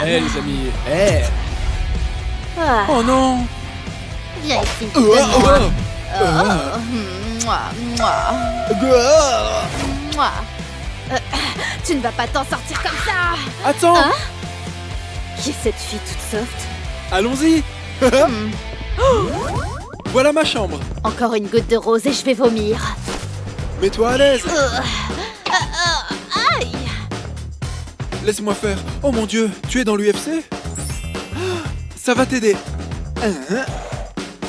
Hé les amis, hé. Ah, Oh non. viens ici. Oh, donne-moi. oh. Mouah, mouah, Oh. mouah. Tu ne vas pas t'en sortir comme ça. Attends, Hein? Qui est cette fille toute soft? allons-y. Hmm, Voilà ma chambre. Encore une goutte de rose et je vais vomir. Mets-toi à l'aise. Aïe. Laisse-moi faire. Oh mon Dieu, tu es dans l'UFC? Ça va t'aider.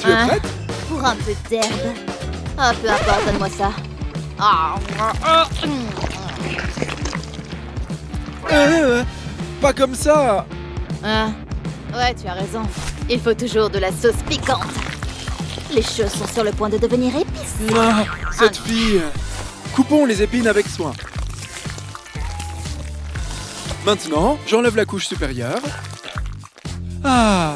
Tu es Hein? prête? Pour un peu d'herbe. Ah, peu importe, donne-moi ça. Ah, Pas comme ça. Hein? Ouais, tu as raison. Il faut toujours de la sauce piquante. Les choses sont sur le point de devenir épices. Ah, cette fille. Coupons les épines avec soin. Maintenant, j'enlève la couche supérieure. Ah.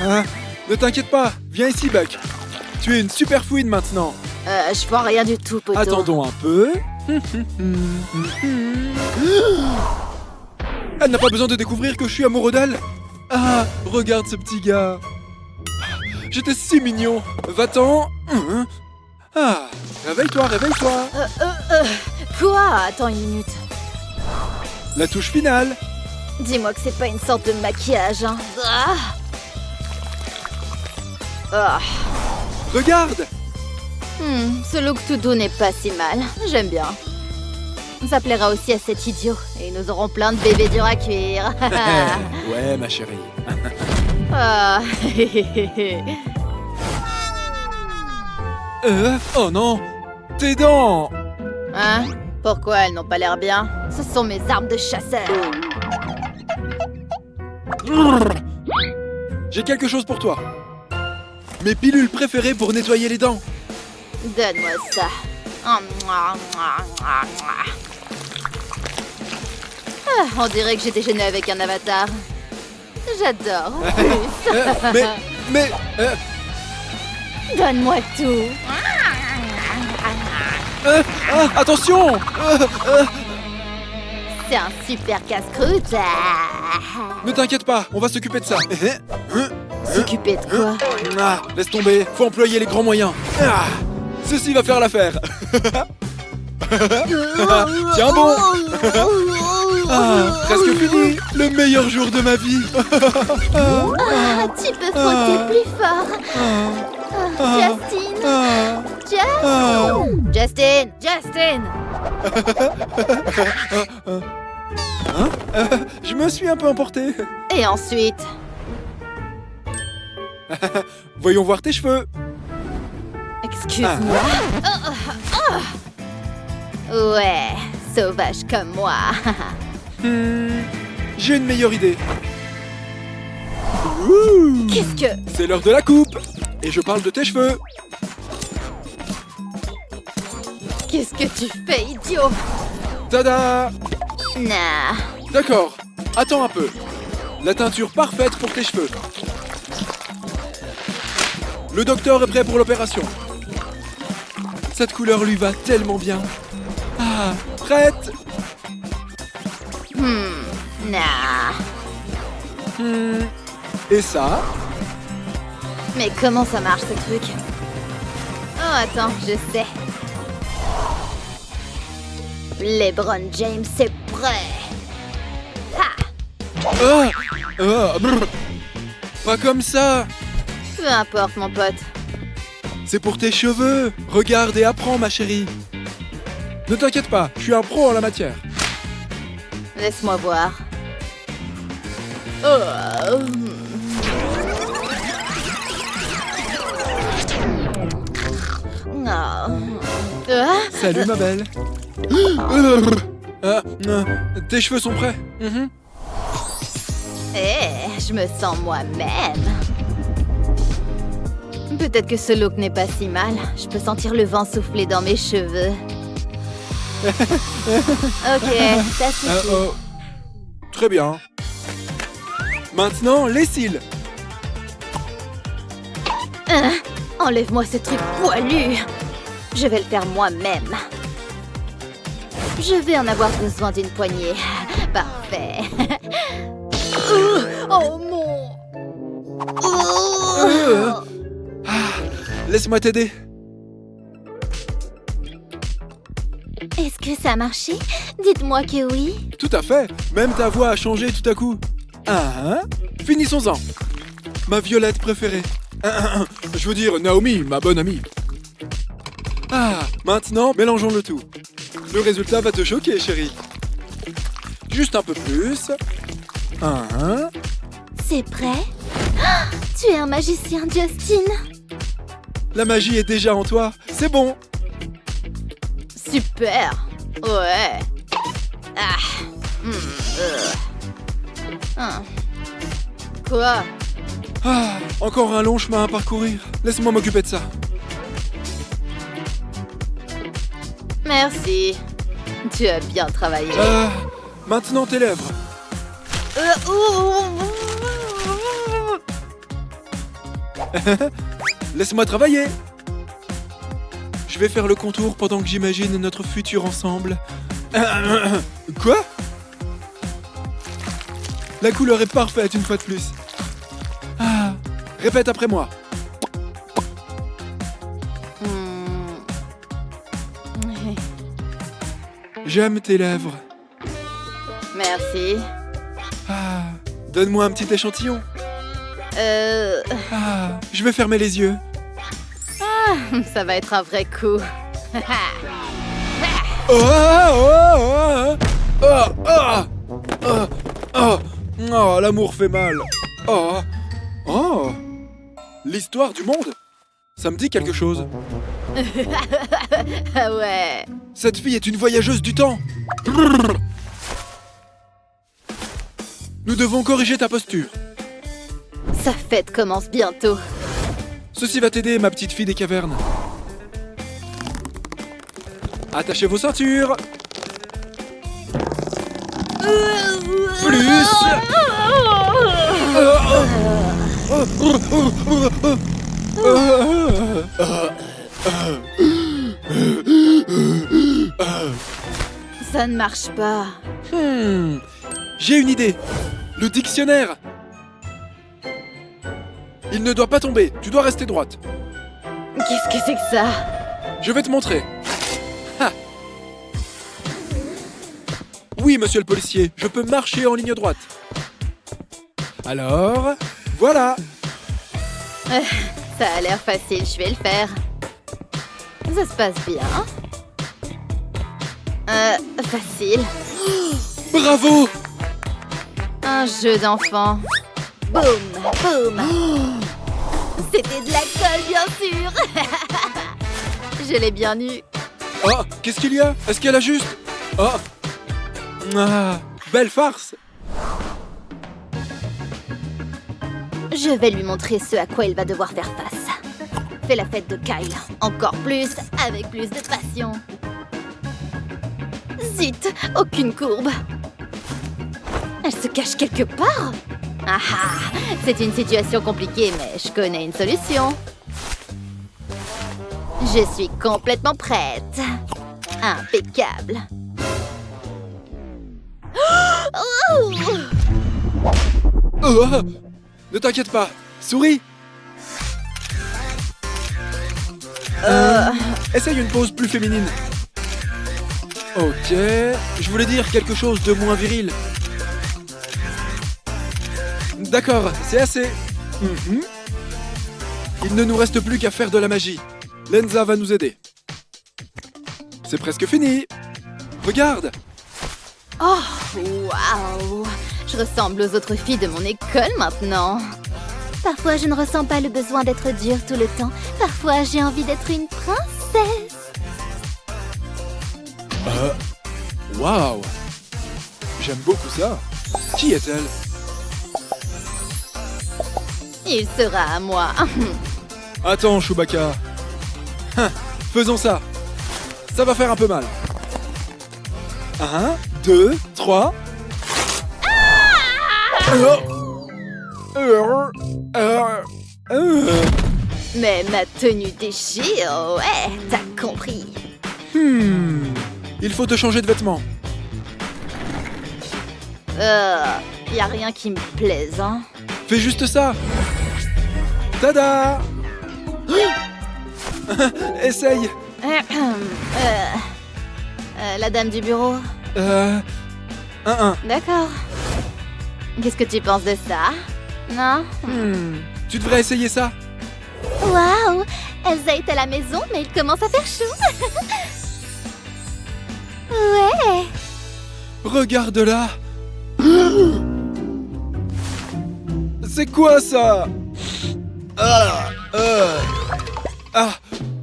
Ah, ne t'inquiète pas, viens ici, Buck. Tu es une super fouine maintenant. Je vois rien du tout, poteau. Attendons un peu. Elle n'a pas besoin de découvrir que je suis amoureux d'elle. Ah, regarde ce petit gars. J'étais si mignon. Va-t'en. Ah, réveille-toi, réveille-toi. Quoi? Attends une minute. La touche finale. Dis-moi que c'est pas une sorte de maquillage, hein. Ah. Ah. Regarde. Ce look tout doux n'est pas si mal. J'aime bien. Ça plaira aussi à cet idiot. Et nous aurons plein de bébés durs à cuire. Ouais, ma chérie. Ah. Oh non. Tes dents. Hein? Pourquoi elles n'ont pas l'air bien? Ce sont mes armes de chasseur. J'ai quelque chose pour toi. Mes pilules préférées pour nettoyer les dents. Donne-moi ça. Ah, on dirait que j'ai déjeuné avec un avatar. J'adore. En plus. Mais... Donne-moi tout. attention. C'est un super casse-croûte. Ne t'inquiète pas, on va s'occuper de ça. S'occuper de quoi? Ah, laisse tomber, faut employer les grands moyens. Ah, ceci va faire l'affaire. Tiens bon. Ah, presque fini, le meilleur jour de ma vie. Ah, tu peux frotter plus fort. Justin! Justin! Je me suis un peu emporté. Et ensuite? Voyons voir tes cheveux. Excuse-moi. Ouais, sauvage comme moi. J'ai une meilleure idée. Ouh, Qu'est-ce que... c'est l'heure de la coupe. Et je parle de tes cheveux. Qu'est-ce que tu fais, idiot? Tada! Nah. D'accord, attends un peu. La teinture parfaite pour tes cheveux. Le docteur est prêt pour l'opération. Cette couleur lui va tellement bien. Ah, prête? Nah. Et ça? Mais comment ça marche, ce truc? Oh, attends, je sais. LeBron James est prêt. Ha! Brr. Pas comme ça. Peu importe, mon pote. C'est pour tes cheveux. Regarde et apprends, ma chérie. Ne t'inquiète pas, je suis un pro en la matière. Laisse-moi voir. Oh. Salut, ma belle. Tes cheveux sont prêts? Je me sens moi-même. Peut-être que ce look n'est pas si mal. Je peux sentir le vent souffler dans mes cheveux. Ok, ça suffit. Très bien. Maintenant, les cils. Enlève-moi ce truc poilu. Je vais le faire moi-même. Je vais en avoir besoin d'une poignée. Parfait. Oh mon... Laisse-moi t'aider. Est-ce que ça a marché? Dites-moi que oui. Tout à fait. Même ta voix a changé tout à coup. Finissons-en. Ma Violette préférée. Je veux dire Naomi, ma bonne amie. Maintenant, mélangeons le tout. Le résultat va te choquer, chérie. Juste un peu plus. C'est prêt? Tu es un magicien, Justin. La magie est déjà en toi. C'est bon. Super. Ouais. Quoi? Encore un long chemin à parcourir. Laisse-moi m'occuper de ça. Merci. Tu as bien travaillé. Maintenant tes lèvres. Laisse-moi travailler. Je vais faire le contour pendant que j'imagine notre futur ensemble. Quoi? La couleur est parfaite une fois de plus. Répète après moi. J'aime tes lèvres. Merci. Donne-moi un petit échantillon. Je vais fermer les yeux. Ça va être un vrai coup. L'amour fait mal. L'histoire du monde. Ça me dit quelque chose. Ah ouais. Cette fille est une voyageuse du temps. Nous devons corriger ta posture. Sa fête commence bientôt. Ceci va t'aider, ma petite fille des cavernes. Attachez vos ceintures. Plus. Ça ne marche pas. J'ai une idée. Le dictionnaire. Il ne doit pas tomber. Tu dois rester droite. Qu'est-ce que c'est que ça? Je vais te montrer. Oui, monsieur le policier, je peux marcher en ligne droite. Alors, voilà. Ça a l'air facile, je vais le faire. Ça se passe bien. Facile. Bravo. Un jeu d'enfant. Boum, boum. C'était de la colle, bien sûr. Je l'ai bien eu. Qu'est-ce qu'il y a? Est-ce qu'elle a juste... belle farce. Je vais lui montrer ce à quoi il va devoir faire face. Fais la fête de Kyle. Encore plus, avec plus de passion. Zut, aucune courbe. Elle se cache quelque part? C'est une situation compliquée, mais je connais une solution. Je suis complètement prête. Impeccable. Ne t'inquiète pas. Souris. Essaye une pose plus féminine. Ok. Je voulais dire quelque chose de moins viril. D'accord, c'est assez. Il ne nous reste plus qu'à faire de la magie. Lenza va nous aider. C'est presque fini. Regarde. Oh, waouh! Je ressemble aux autres filles de mon école maintenant. Parfois, je ne ressens pas le besoin d'être dure tout le temps. Parfois, j'ai envie d'être une princesse. Waouh! J'aime beaucoup ça. Qui est-elle? Il sera à moi. Attends, Chewbacca. Faisons ça. Ça va faire un peu mal. 1, 2, 3. Mais ma tenue déchire, ouais, t'as compris. il faut te changer de vêtements. Y a rien qui me plaise, hein. Fais juste ça. Tada. Essaye. La dame du bureau. Un. D'accord. Qu'est-ce que tu penses de ça? Non? Tu devrais essayer ça. Waouh! Elsa est à la maison, mais il commence à faire chaud. Ouais! Regarde là. C'est quoi ça? Ah,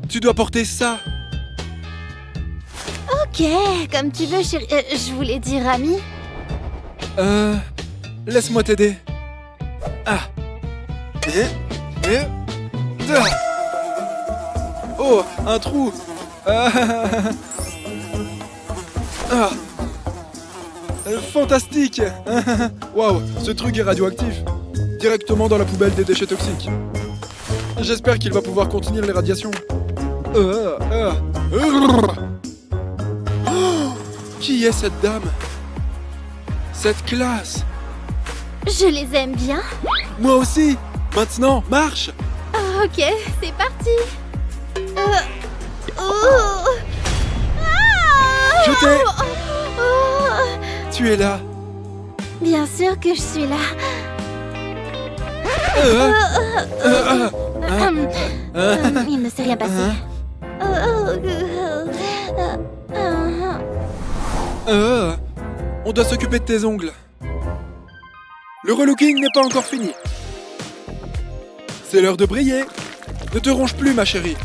tu dois porter ça. Ok, comme tu veux, chérie. Je voulais dire ami. Laisse-moi t'aider. Ah. Oh, un trou. Fantastique. Waouh, ce truc est radioactif. Directement dans la poubelle des déchets toxiques. J'espère qu'il va pouvoir contenir les radiations. Qui est cette dame? Cette classe? Je les aime bien. Moi aussi. Maintenant, marche. Ok, c'est parti. Je t'ai... Tu es là. Bien sûr que je suis là. Il ne s'est rien passé. On doit s'occuper de tes ongles. Le relooking n'est pas encore fini. C'est l'heure de briller. Ne te ronge plus, ma chérie.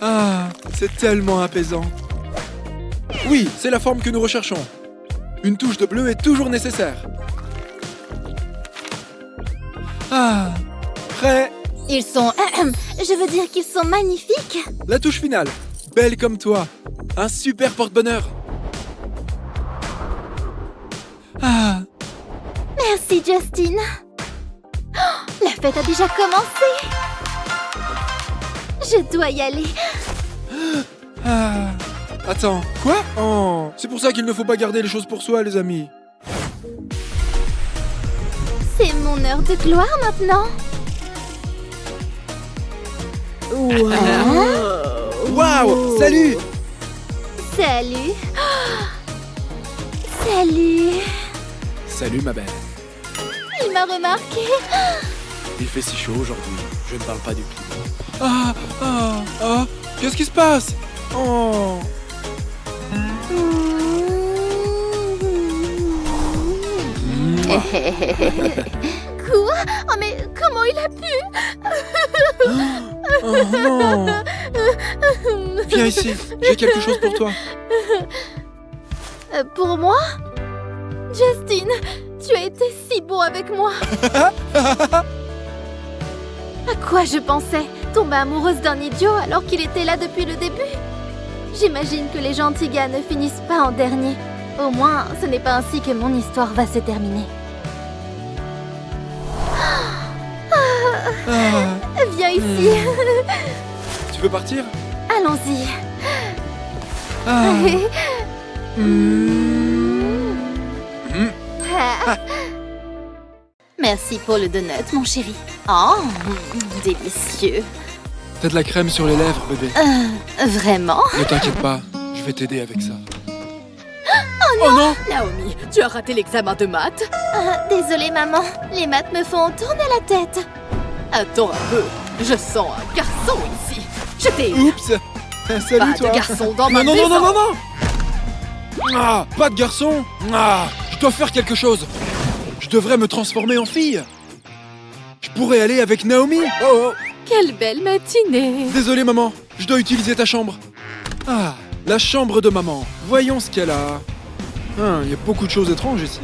Ah, c'est tellement apaisant. Oui, c'est la forme que nous recherchons. Une touche de bleu est toujours nécessaire. Ah, prêt? Ils sont... je veux dire qu'ils sont magnifiques. La touche finale. Belle comme toi. Un super porte-bonheur. Ah, Merci, Justin. Oh, la fête a déjà commencé. Je dois y aller. ah. Attends, quoi? Oh, c'est pour ça qu'il ne faut pas garder les choses pour soi, les amis. C'est mon heure de gloire maintenant. Waouh! Salut! Salut. Salut. Salut, ma belle. Il m'a remarqué. Il fait si chaud aujourd'hui. Je ne parle pas du climat. Qu'est-ce qui se passe? Oh. Quoi? Oh mais comment il a pu? Oh non! Viens ici, j'ai quelque chose pour toi. Pour moi? Justin, tu as été si bon avec moi. À quoi je pensais? Tomber amoureuse d'un idiot alors qu'il était là depuis le début? J'imagine que les gentils gars ne finissent pas en dernier. Au moins, ce n'est pas ainsi que mon histoire va se terminer. Viens ici. Tu veux partir? Allons-y. Merci pour le donut, mon chéri. Oh, délicieux. T'as de la crème sur les lèvres, bébé. Vraiment? Ne t'inquiète pas, je vais t'aider avec ça. Oh non! Naomi, tu as raté l'examen de maths? Désolée, maman. Les maths me font tourner la tête. Attends un peu, je sens un garçon ici. Je t'ai... Oups! Salut, Pas toi! de garçon dans ma non, maison. non! Ah, pas de garçon! Ah, je dois faire quelque chose! Je devrais me transformer en fille! Je pourrais aller avec Naomi! Oh! Quelle belle matinée. Désolé, maman, je dois utiliser ta chambre. Ah, la chambre de maman. Voyons ce qu'elle a. Il y a beaucoup de choses étranges ici.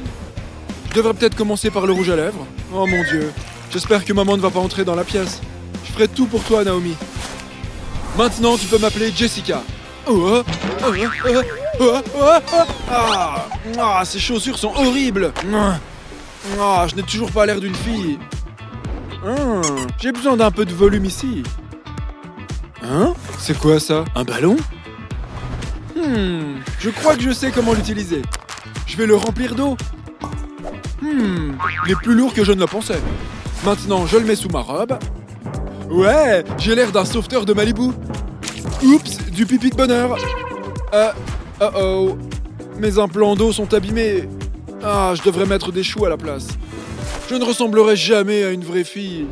Je devrais peut-être commencer par le rouge à lèvres. Oh mon Dieu. J'espère que maman ne va pas entrer dans la pièce. Je ferai tout pour toi, Naomi. Maintenant, tu peux m'appeler Jessica. Ces chaussures sont horribles. Je n'ai toujours pas l'air d'une fille. J'ai besoin d'un peu de volume ici. C'est quoi ça? Un ballon? Je crois que je sais comment l'utiliser. Je vais le remplir d'eau. Il est plus lourd que je ne le pensais. Maintenant, je le mets sous ma robe. Ouais, j'ai l'air d'un sauveteur de Malibu. Oups, du pipi de bonheur. Oh. Mes implants d'eau sont abîmés. Ah, je devrais mettre des choux à la place. Je ne ressemblerai jamais à une vraie fille.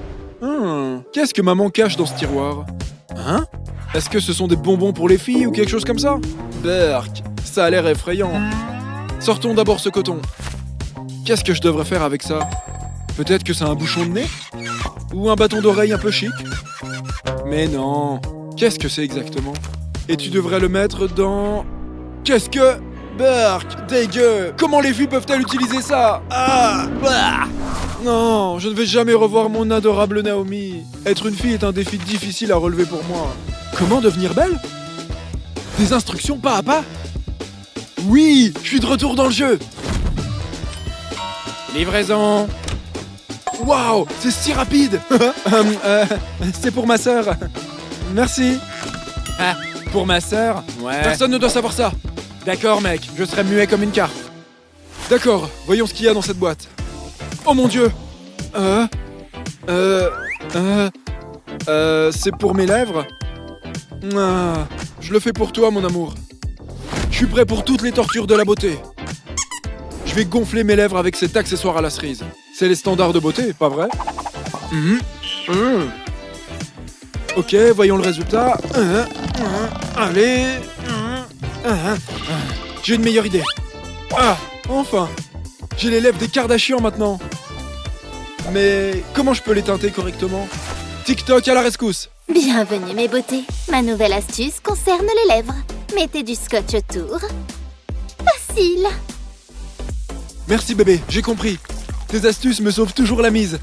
Qu'est-ce que maman cache dans ce tiroir? Est-ce que ce sont des bonbons pour les filles ou quelque chose comme ça? Berk, ça a l'air effrayant. Sortons d'abord ce coton. Qu'est-ce que je devrais faire avec ça? Peut-être que c'est un bouchon de nez? Ou un bâton d'oreille un peu chic? Mais non. Qu'est-ce que c'est exactement? Et tu devrais le mettre dans... Qu'est-ce que... Berk, dégueu! Comment les filles peuvent-elles utiliser ça? Non, je ne vais jamais revoir mon adorable Naomi. Être une fille est un défi difficile à relever pour moi. Comment devenir belle? Des instructions pas à pas? Oui, je suis de retour dans le jeu. Livraison. Waouh, c'est si rapide. C'est pour ma sœur. Merci. Pour ma sœur? Ouais. Personne ne doit savoir ça. D'accord, mec, je serai muet comme une carte. D'accord, voyons ce qu'il y a dans cette boîte. Oh mon Dieu. C'est pour mes lèvres? Je le fais pour toi, mon amour. Je suis prêt pour toutes les tortures de la beauté. Je vais gonfler mes lèvres avec cet accessoire à la cerise. C'est les standards de beauté, pas vrai? Ok, voyons le résultat. Allez. J'ai une meilleure idée. Enfin. J'ai les lèvres des Kardashians maintenant. Mais comment je peux les teinter correctement? TikTok à la rescousse. Bienvenue mes beautés. Ma nouvelle astuce concerne les lèvres. Mettez du scotch autour. Facile. Merci bébé, j'ai compris. Tes astuces me sauvent toujours la mise.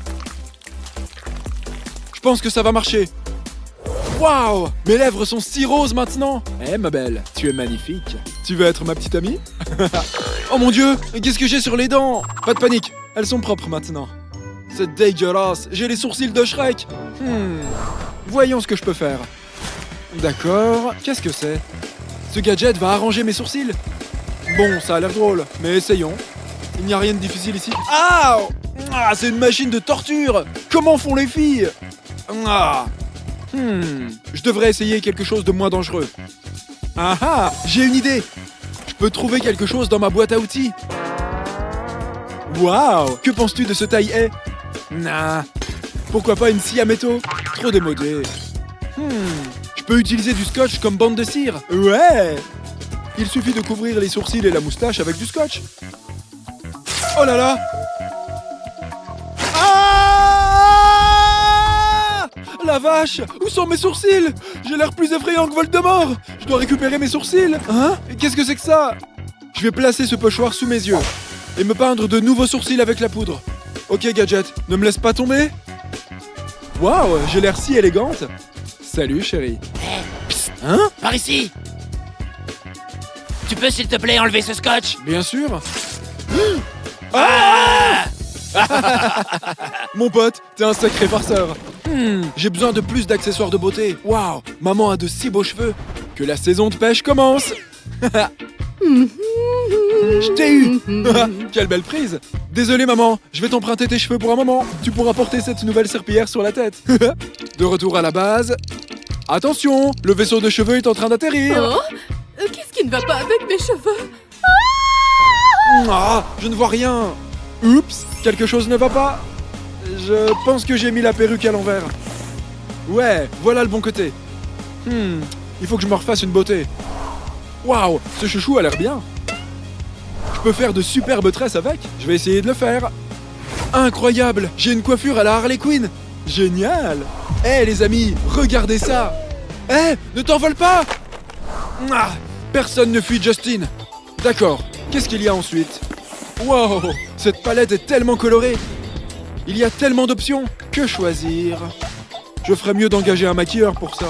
Je pense que ça va marcher. Waouh! Mes lèvres sont si roses maintenant. Ma belle, tu es magnifique. Tu veux être ma petite amie? Oh mon Dieu, qu'est-ce que j'ai sur les dents? Pas de panique, elles sont propres maintenant. C'est dégueulasse, j'ai les sourcils de Shrek. Voyons ce que je peux faire. D'accord, qu'est-ce que c'est? Ce gadget va arranger mes sourcils. Bon, ça a l'air drôle, mais essayons. Il n'y a rien de difficile ici. C'est une machine de torture. Comment font les filles? Je devrais essayer quelque chose de moins dangereux. J'ai une idée. Je peux trouver quelque chose dans ma boîte à outils. Waouh, que penses-tu de ce taille-haie? Pourquoi pas une scie à métaux? Trop démodé. Je peux utiliser du scotch comme bande de cire. Ouais. Il suffit de couvrir les sourcils et la moustache avec du scotch. Oh là là. La vache! Où sont mes sourcils? J'ai l'air plus effrayant que Voldemort! Je dois récupérer mes sourcils! Qu'est-ce que c'est que ça? Je vais placer ce pochoir sous mes yeux et me peindre de nouveaux sourcils avec la poudre. Ok, Gadget, ne me laisse pas tomber. Waouh, j'ai l'air si élégante. Salut, chérie. Par ici! Tu peux, s'il te plaît, enlever ce scotch? Bien sûr. Mon pote, t'es un sacré farceur. J'ai besoin de plus d'accessoires de beauté. Waouh, maman a de si beaux cheveux. Que la saison de pêche commence. Je t'ai eu. Quelle belle prise. Désolé maman, je vais t'emprunter tes cheveux pour un moment. Tu pourras porter cette nouvelle serpillière sur la tête. De retour à la base. Attention, le vaisseau de cheveux est en train d'atterrir. Qu'est-ce qui ne va pas avec mes cheveux? Je ne vois rien. Oups, quelque chose ne va pas. Je pense que j'ai mis la perruque à l'envers. Ouais, voilà le bon côté. Il faut que je me refasse une beauté. Waouh, ce chouchou a l'air bien. Je peux faire de superbes tresses avec. Je vais essayer de le faire. Incroyable, j'ai une coiffure à la Harley Quinn. Génial. Les amis, regardez ça. Ne t'envole pas. Personne ne fuit Justin. D'accord, qu'est-ce qu'il y a ensuite? Wow, cette palette est tellement colorée. Il y a tellement d'options. Que choisir? Je ferais mieux d'engager un maquilleur pour ça.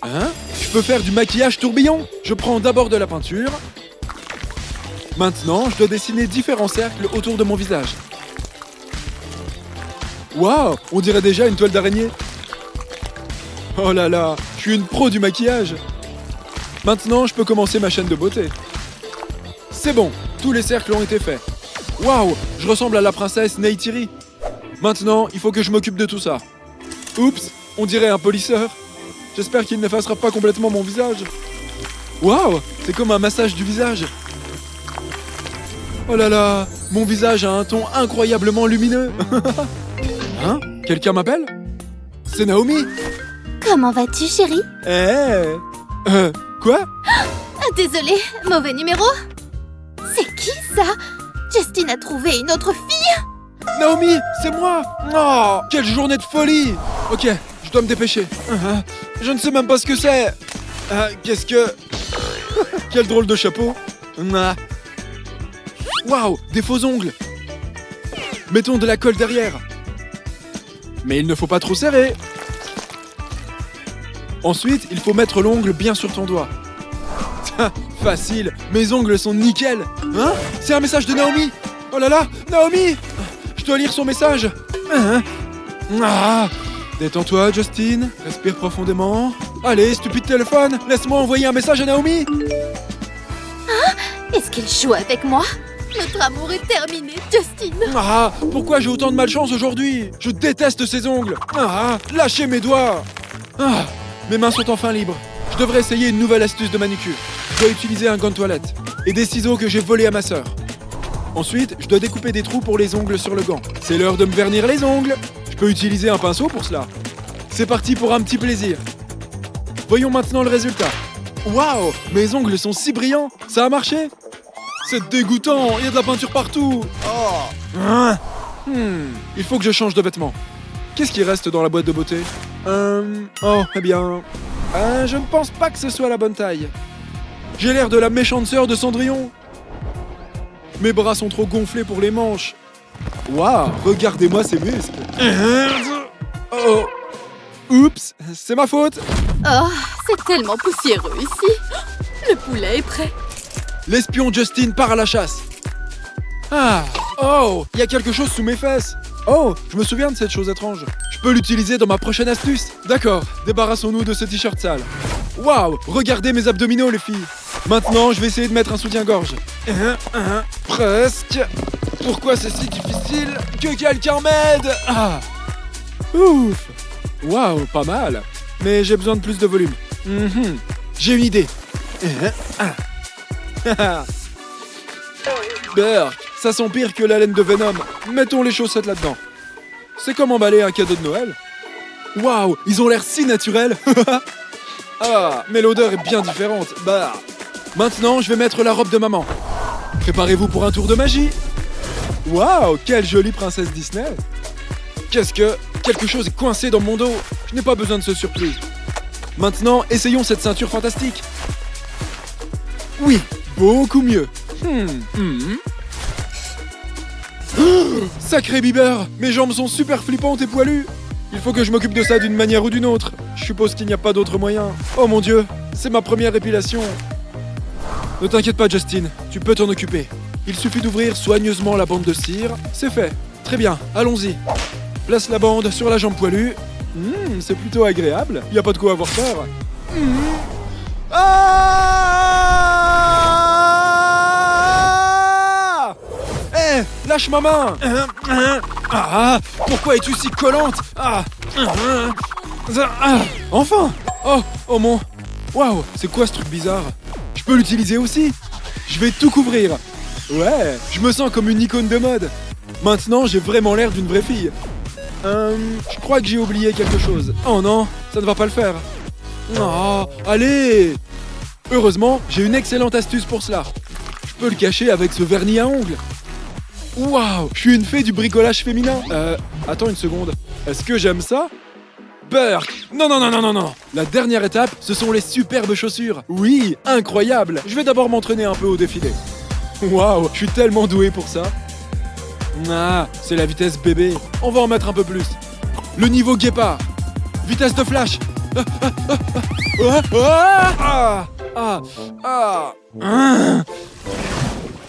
Je peux faire du maquillage tourbillon. Je prends d'abord de la peinture. Maintenant, je dois dessiner différents cercles autour de mon visage. Waouh, on dirait déjà une toile d'araignée. Oh là là, je suis une pro du maquillage. Maintenant, je peux commencer ma chaîne de beauté. C'est bon, tous les cercles ont été faits. Waouh, je ressemble à la princesse Neytiri. Maintenant, il faut que je m'occupe de tout ça. Oups, on dirait un polisseur. J'espère qu'il n'effacera pas complètement mon visage. Waouh, c'est comme un massage du visage. Oh là là, mon visage a un ton incroyablement lumineux. Hein? Quelqu'un m'appelle? C'est Naomi. Comment vas-tu, chérie? Quoi? Ah, désolée, mauvais numéro. C'est qui ça? Justine a trouvé une autre fille? Naomi, c'est moi. Oh, quelle journée de folie. Ok, je dois me dépêcher. Je ne sais même pas ce que c'est. Qu'est-ce que... Quel drôle de chapeau. Waouh, des faux ongles. Mettons de la colle derrière. Mais il ne faut pas trop serrer. Ensuite, il faut mettre l'ongle bien sur ton doigt. Facile, mes ongles sont nickel. Hein? C'est un message de Naomi. Oh là là, Naomi. Je dois lire son message. Détends-toi, Justine. Respire profondément. Allez, stupide téléphone, laisse-moi envoyer un message à Naomi. Est-ce qu'il joue avec moi? Notre amour est terminé, Justine. Pourquoi j'ai autant de malchance aujourd'hui? Je déteste ces ongles. Lâchez mes doigts. Mes mains sont enfin libres. Je devrais essayer une nouvelle astuce de manucure. Je dois utiliser un gant de toilette et des ciseaux que j'ai volés à ma sœur. Ensuite, je dois découper des trous pour les ongles sur le gant. C'est l'heure de me vernir les ongles. Je peux utiliser un pinceau pour cela. C'est parti pour un petit plaisir. Voyons maintenant le résultat. Waouh, mes ongles sont si brillants. Ça a marché? C'est dégoûtant, il y a de la peinture partout. Il faut que je change de vêtements. Qu'est-ce qui reste dans la boîte de beauté? Eh bien... je ne pense pas que ce soit la bonne taille. J'ai l'air de la méchante sœur de Cendrillon. Mes bras sont trop gonflés pour les manches. Waouh, regardez-moi ces muscles. Oh, oups, c'est ma faute. Oh, c'est tellement poussiéreux ici. Le poulet est prêt. L'espion Justine part à la chasse. Oh, il y a quelque chose sous mes fesses. Oh, je me souviens de cette chose étrange. Je peux l'utiliser dans ma prochaine astuce. D'accord, débarrassons-nous de ce t-shirt sale. Waouh, regardez mes abdominaux, les filles. Maintenant, je vais essayer de mettre un soutien-gorge. Presque. Pourquoi c'est si difficile? Que quelqu'un m'aide. Ouf. Waouh, pas mal. Mais j'ai besoin de plus de volume. J'ai une idée. Berk, ça sent pire que la laine de Venom. Mettons les chaussettes là-dedans. C'est comme emballer un cadeau de Noël. Waouh, ils ont l'air si naturels. Mais l'odeur est bien différente. Maintenant, je vais mettre la robe de maman. Préparez-vous pour un tour de magie. Waouh, quelle jolie princesse Disney. Quelque chose est coincé dans mon dos. Je n'ai pas besoin de ce surprise. Maintenant, essayons cette ceinture fantastique. Oui, beaucoup mieux. Sacré Bieber, mes jambes sont super flippantes et poilues. Il faut que je m'occupe de ça d'une manière ou d'une autre. Je suppose qu'il n'y a pas d'autre moyen. Oh mon Dieu, c'est ma première épilation. Ne t'inquiète pas, Justine, tu peux t'en occuper. Il suffit d'ouvrir soigneusement la bande de cire. C'est fait. Très bien, allons-y. Place la bande sur la jambe poilue. C'est plutôt agréable. Il n'y a pas de quoi avoir peur. Lâche ma main. Pourquoi es-tu si collante? Enfin. Oh mon... Waouh, c'est quoi ce truc bizarre? Je peux l'utiliser aussi. Je vais tout couvrir. Ouais, je me sens comme une icône de mode. Maintenant, j'ai vraiment l'air d'une vraie fille. Je crois que j'ai oublié quelque chose. Oh non, ça ne va pas le faire. Allez. Heureusement, j'ai une excellente astuce pour cela. Je peux le cacher avec ce vernis à ongles. Waouh, je suis une fée du bricolage féminin. Attends une seconde. Est-ce que j'aime ça? Berk! Non. La dernière étape, ce sont les superbes chaussures. Oui, incroyable. Je vais d'abord m'entraîner un peu au défilé. Waouh, je suis tellement doué pour ça. C'est la vitesse bébé. On va en mettre un peu plus. Le niveau guépard. Vitesse de flash.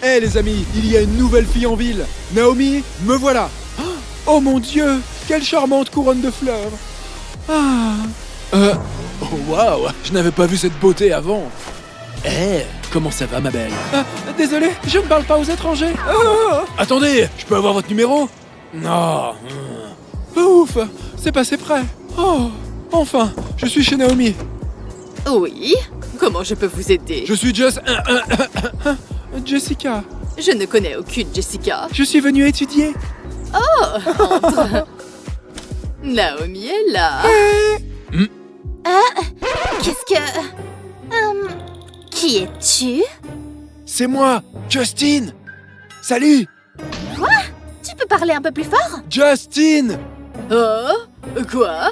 Hé les amis, il y a une nouvelle fille en ville. Naomi, me voilà. Oh mon Dieu, quelle charmante couronne de fleurs. Oh waouh, je n'avais pas vu cette beauté avant. Comment ça va, ma belle? Désolé, je ne parle pas aux étrangers. Ah. Attendez, je peux avoir votre numéro? Non. Ouf, c'est passé près. Oh, enfin, je suis chez Naomi. Oui? Comment je peux vous aider? Je suis Jessica. Je ne connais aucune Jessica. Je suis venue étudier. Entre. Naomi est là. Qu'est-ce que... qui es-tu? C'est moi, Justin. Salut, Tu peux parler un peu plus fort? Justin. Oh? Quoi?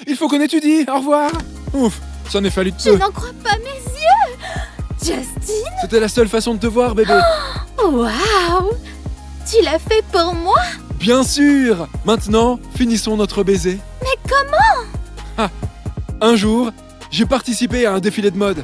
Il faut qu'on étudie. Au revoir. Ouf, ça en est fallu de Je peu. n'en crois pas mes yeux! Justin? C'était la seule façon de te voir, bébé. Waouh! Tu l'as fait pour moi? Bien sûr. Maintenant, finissons notre baiser. Mais comment? Un jour, j'ai participé à un défilé de mode.